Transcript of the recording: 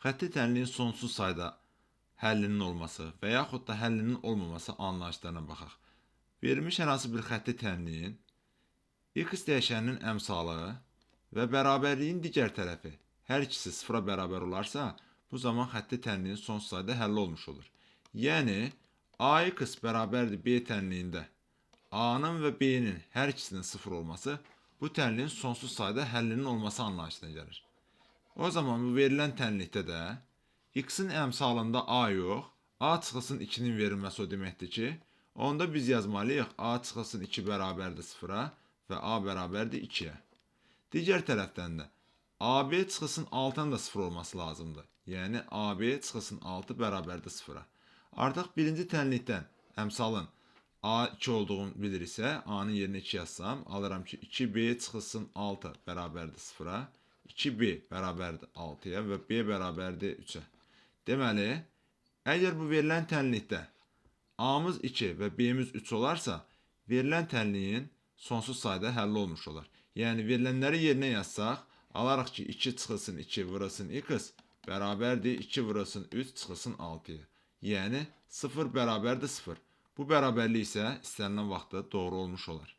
Xətti tənliyin sonsuz sayda həllinin olması və yaxud da həllinin olmaması anlayışlarına baxaq. Verilmiş hər hansı bir xətti tənliyin x dəyişəninin əmsalı və bərabərliyin digər tərəfi hər ikisi sıfıra bərabər olarsa, bu zaman xətti tənliyin sonsuz sayda həlli olmuş olur. Yəni, ax bərabərdir b tənliyində a-nın və b-nin hər ikisinin sıfır olması bu tənliyin sonsuz sayda həllinin olması anlayışına gəlir. O zaman bu verilən tənlikdə də x-in əmsalında a yox, a çıxılsın 2-nin verilməsi o deməkdir ki, onda biz yazmalıyıq a çıxılsın 2 bərabərdir 0-a və a bərabərdir 2-yə. Digər tərəfdən də ab çıxılsın 6-nın da 0 olması lazımdır. Yəni ab çıxılsın 6 bərabərdir 0-a. Artıq birinci tənlikdən əmsalın a2 olduğunu biliriksə, a-nın yerinə 2 yazsam, alıram ki 2b çıxılsın 6 bərabərdir 0-a, 2b bərabərdir 6-ya və b bərabərdir 3-ə. Deməli, əgər bu verilən tənlikdə a-mız 2 və b-miz 3 olarsa, verilən tənliyin sonsuz sayda həlli olmuş olar. Yəni, verilənləri yerinə yazsaq, alarıq ki 2 çıxılsın 2 vurulsun x bərabərdir 2 vurulsun 3 çıxılsın 6-ya. Yəni, 0 bərabərdir 0. Bu bərabərlik isə istənilən vaxtda doğru olmuş olar.